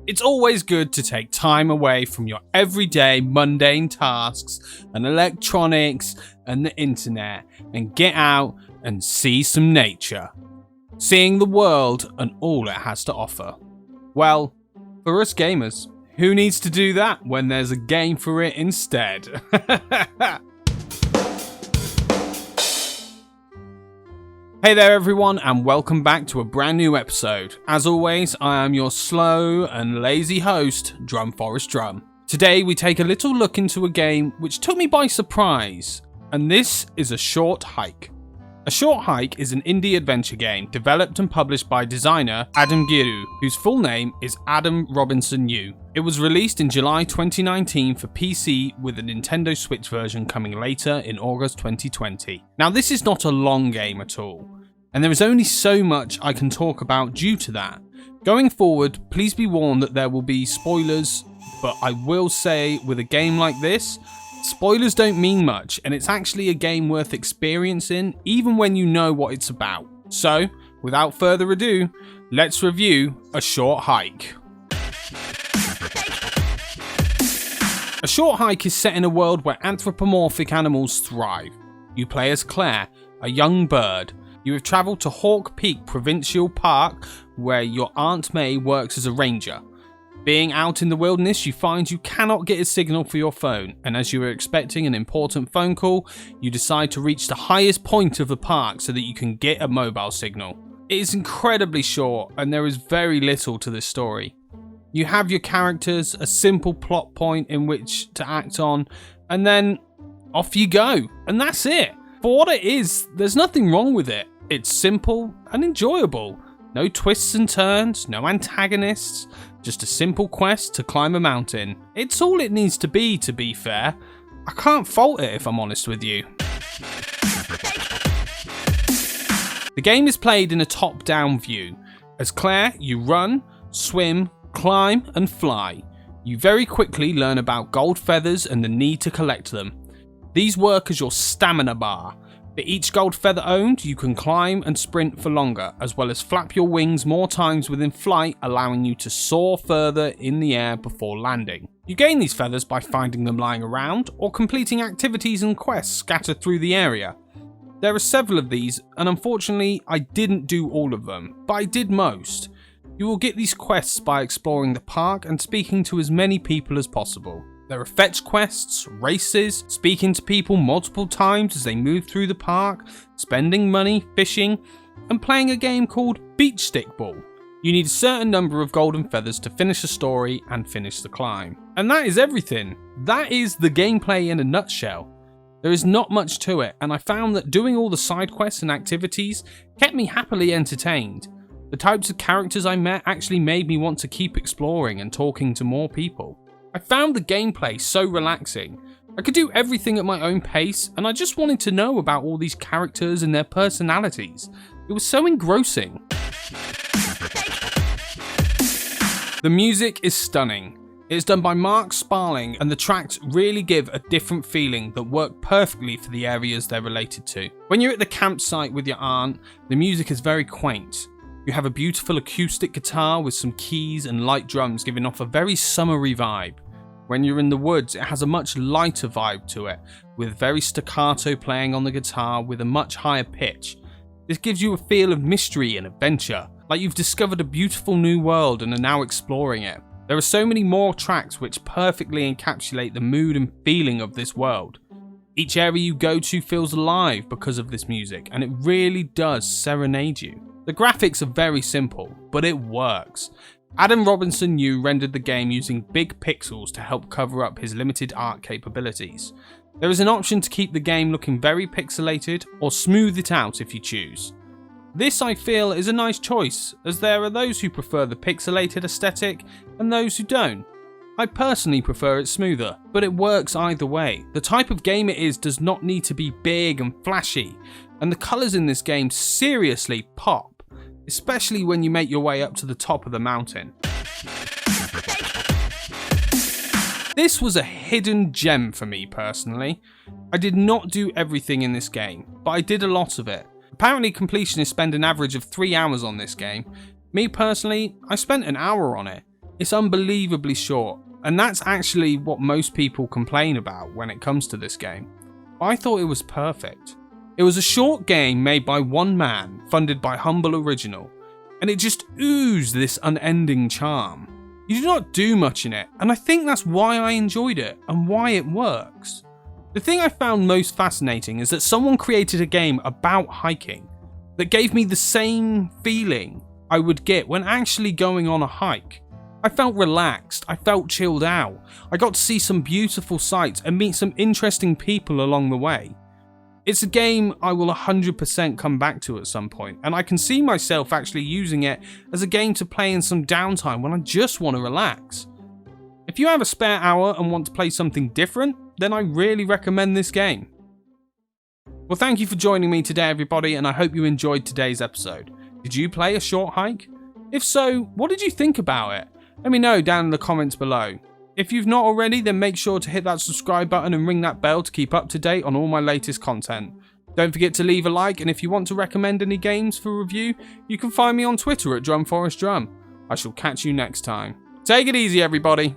It's always good to take time away from your everyday mundane tasks and electronics and the internet and get out and see some nature. Seeing the world and all it has to offer. Well, for us gamers, who needs to do that when there's a game for it instead? Hey there everyone, and welcome back to a brand new episode. As always, I am your slow and lazy host, DrumForestDrum. Today we take a little look into a game which took me by surprise, and this is A Short Hike. A Short Hike is an indie adventure game developed and published by designer Adam Giroux, whose full name is Adam Robinson Yu. It was released in July 2019 for PC, with a Nintendo Switch version coming later in August 2020. Now this is not a long game at all, and there is only so much I can talk about due to that. Going forward, please be warned that there will be spoilers, but I will say with a game like this, spoilers don't mean much, and it's actually a game worth experiencing even when you know what it's about. So, without further ado, let's review A Short Hike. A Short Hike is set in a world where anthropomorphic animals thrive. You play as Claire, a young bird. You have travelled to Hawk Peak Provincial Park, where your Aunt May works as a ranger. Being out in the wilderness, you find you cannot get a signal for your phone, and as you are expecting an important phone call, you decide to reach the highest point of the park so that you can get a mobile signal. It is incredibly short, and there is very little to this story. You have your characters, a simple plot point in which to act on, and then off you go, and that's it. For what it is, there's nothing wrong with it. It's simple and enjoyable. No twists and turns, no antagonists, just a simple quest to climb a mountain. It's all it needs to be fair. I can't fault it if I'm honest with you. The game is played in a top-down view. As Claire, you run, swim, climb and fly. You very quickly learn about gold feathers and the need to collect them. These work as your stamina bar. For each gold feather owned, you can climb and sprint for longer, as well as flap your wings more times within flight, allowing you to soar further in the air before landing. You gain these feathers by finding them lying around, or completing activities and quests scattered through the area. There are several of these, and unfortunately I didn't do all of them, but I did most. You will get these quests by exploring the park and speaking to as many people as possible. There are fetch quests, races, speaking to people multiple times as they move through the park, spending money, fishing, and playing a game called Beach Stickball. You need a certain number of golden feathers to finish the story and finish the climb. And that is everything. That is the gameplay in a nutshell. There is not much to it, and I found that doing all the side quests and activities kept me happily entertained. The types of characters I met actually made me want to keep exploring and talking to more people. I found the gameplay so relaxing. I could do everything at my own pace, and I just wanted to know about all these characters and their personalities. It was so engrossing. The music is stunning. It is done by Mark Sparling, and the tracks really give a different feeling that work perfectly for the areas they're related to. When you're at the campsite with your aunt, the music is very quaint. You have a beautiful acoustic guitar with some keys and light drums giving off a very summery vibe. When you're in the woods, it has a much lighter vibe to it, with very staccato playing on the guitar with a much higher pitch. This gives you a feel of mystery and adventure, like you've discovered a beautiful new world and are now exploring it. There are so many more tracks which perfectly encapsulate the mood and feeling of this world. Each area you go to feels alive because of this music, and it really does serenade you. The graphics are very simple, but it works. Adam Robinson Yu rendered the game using big pixels to help cover up his limited art capabilities. There is an option to keep the game looking very pixelated, or smooth it out if you choose. This, I feel, is a nice choice, as there are those who prefer the pixelated aesthetic and those who don't. I personally prefer it smoother, but it works either way. The type of game it is does not need to be big and flashy, and the colours in this game seriously pop. Especially when you make your way up to the top of the mountain. This was a hidden gem for me personally. I did not do everything in this game, but I did a lot of it. Apparently completionists spend an average of 3 hours on this game. Me personally, I spent an hour on it. It's unbelievably short, and that's actually what most people complain about when it comes to this game. But I thought it was perfect. It was a short game made by one man, funded by Humble Original, and it just oozed this unending charm. You do not do much in it, and I think that's why I enjoyed it and why it works. The thing I found most fascinating is that someone created a game about hiking that gave me the same feeling I would get when actually going on a hike. I felt relaxed, I felt chilled out, I got to see some beautiful sights and meet some interesting people along the way. It's a game I will 100% come back to at some point, and I can see myself actually using it as a game to play in some downtime when I just want to relax. If you have a spare hour and want to play something different, then I really recommend this game. Well, thank you for joining me today, everybody, and I hope you enjoyed today's episode. Did you play a short hike? If so, what did you think about it? Let me know down in the comments below. If you've not already, then make sure to hit that subscribe button and ring that bell to keep up to date on all my latest content. Don't forget to leave a like, and if you want to recommend any games for review, you can find me on Twitter at DrumForestDrum. I shall catch you next time. Take it easy, everybody.